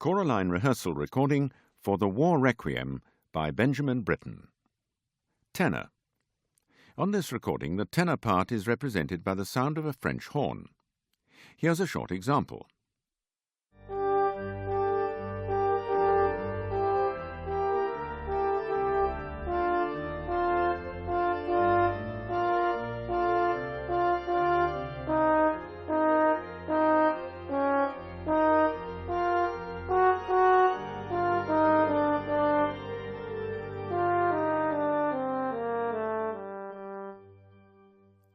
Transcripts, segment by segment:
Choraline rehearsal recording for the War Requiem by Benjamin Britten. Tenor. On this recording, the tenor part is represented by the sound of a French horn. Here's a short example.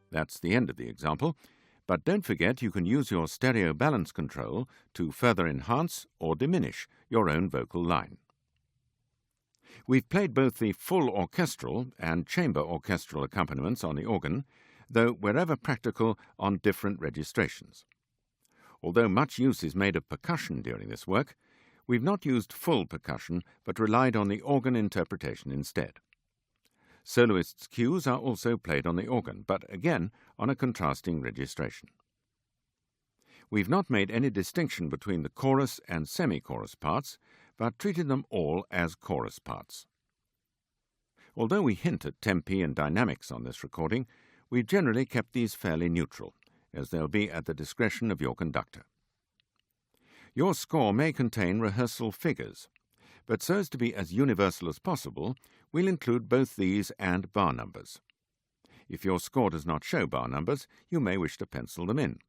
That's the end of the example, but don't forget you can use your stereo balance control to further enhance or diminish your own vocal line. We've played both the full orchestral and chamber orchestral accompaniments on the organ, though wherever practical on different registrations. Although much use is made of percussion during this work, we've not used full percussion but relied on the organ interpretation instead. Soloists' cues are also played on the organ, but again on a contrasting registration. We've not made any distinction between the chorus and semi-chorus parts, but treated them all as chorus parts. Although we hint at tempi and dynamics on this recording, we've generally kept these fairly neutral, as they'll be at the discretion of your conductor. Your score may contain rehearsal figures, but so as to be as universal as possible, we'll include both these and bar numbers. If your score does not show bar numbers, you may wish to pencil them in.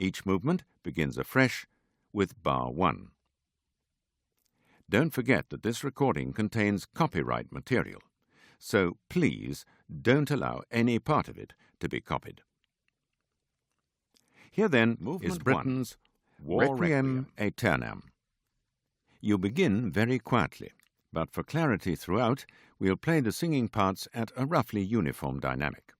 Each movement begins afresh with bar 1. Don't forget that this recording contains copyright material, so please don't allow any part of it to be copied. Here then is Britten's Requiem Aeternam. You begin very quietly, but for clarity throughout, we'll play the singing parts at a roughly uniform dynamic.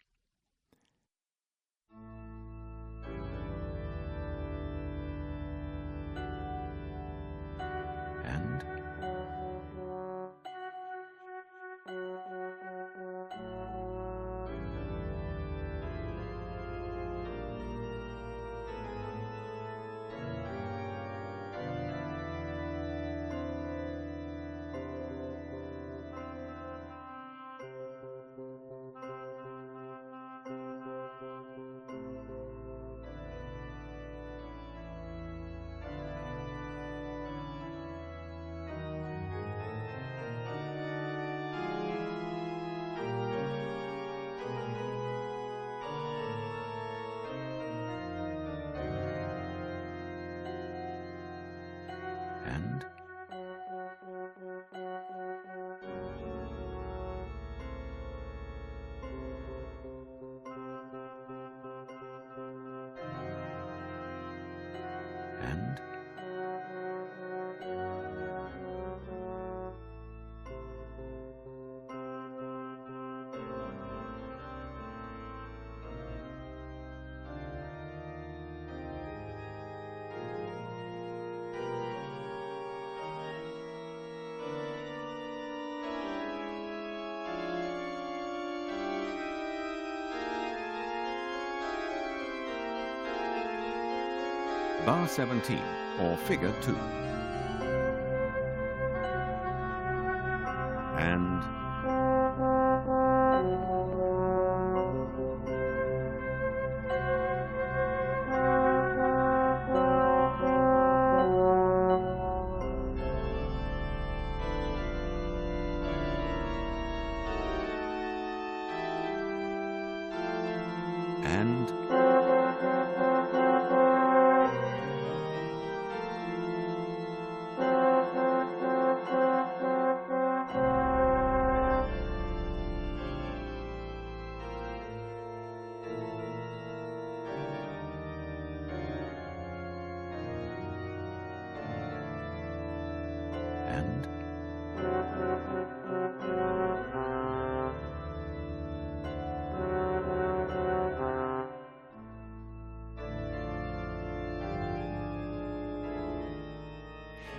And bar 17, or figure 2. And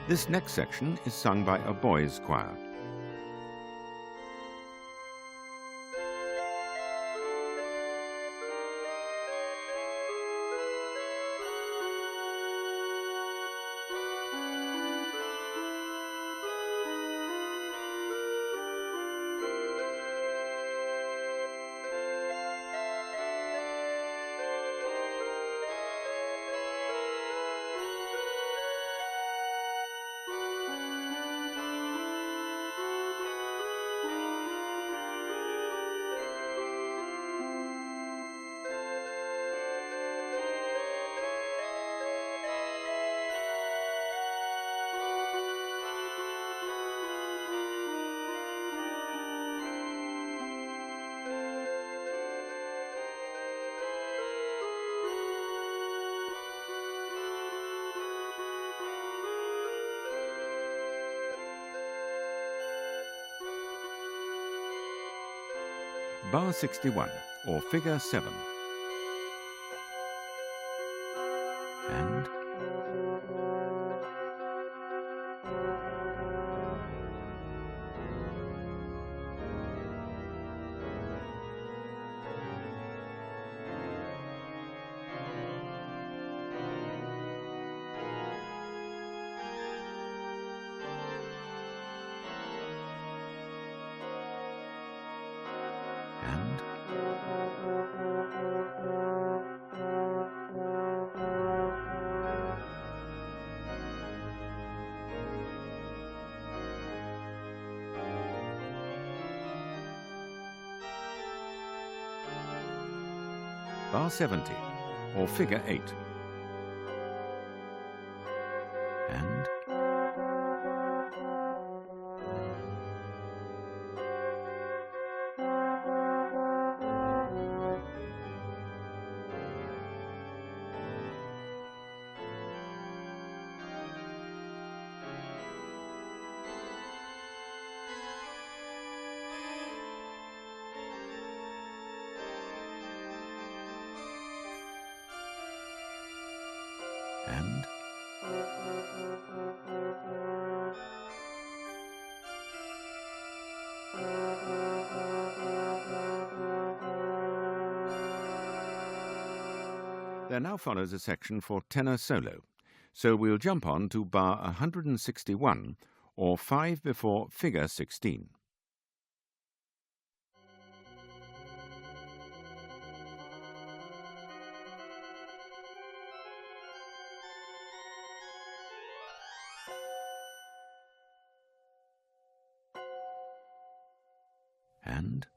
this next section is sung by a boys' choir. bar 61, or figure 7. And bar 70, or figure 8. And and there now follows a section for tenor solo, so we'll jump on to bar 161, or 5 before figure 16. And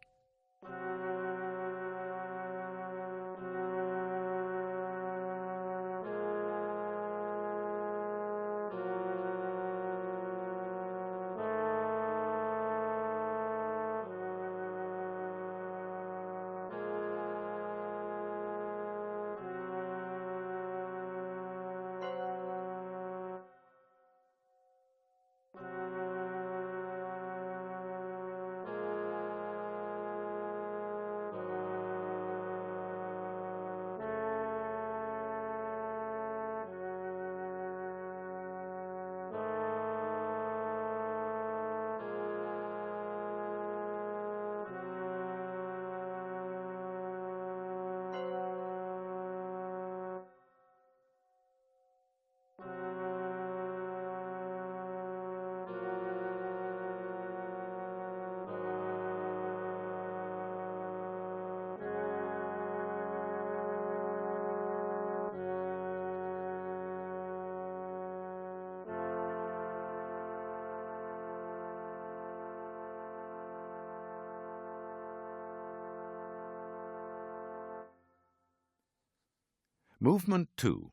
Movement 2,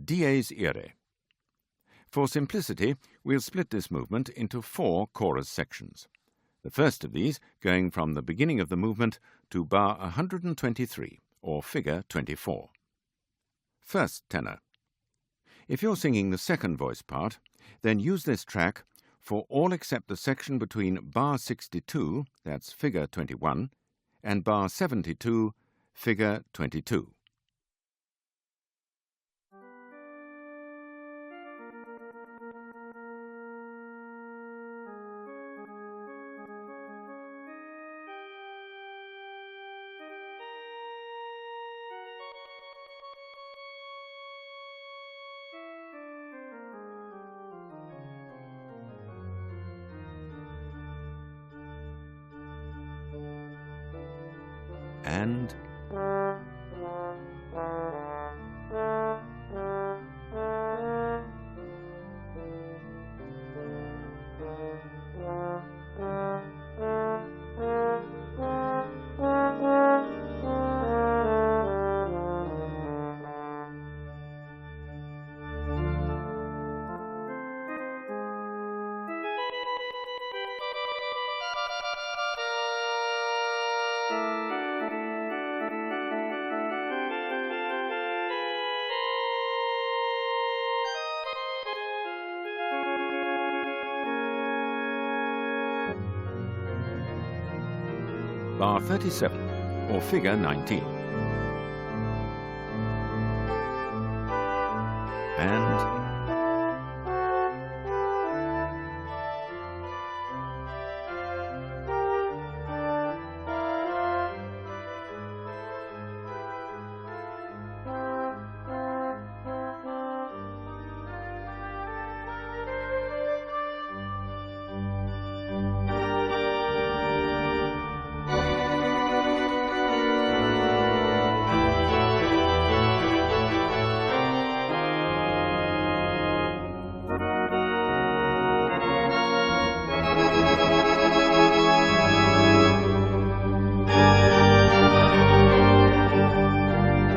Dies Irae. For simplicity, we'll split this movement into 4 chorus sections. The first of these going from the beginning of the movement to bar 123, or figure 24. First tenor. If you're singing the second voice part, then use this track for all except the section between bar 62, that's figure 21, and bar 72, figure 22. And Bar 37, or figure 19. And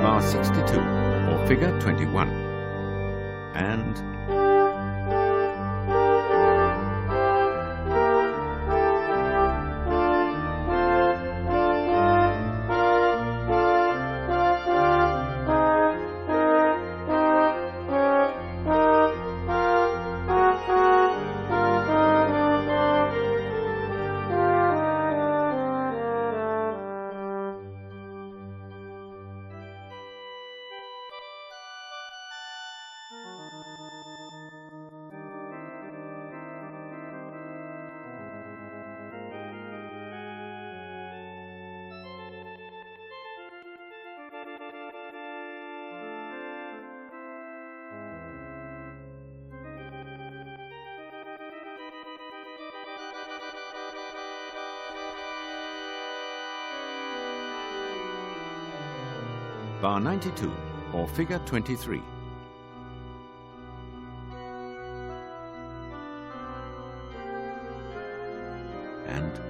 Bar 62, or figure 21. And Bar 92, or figure 23. And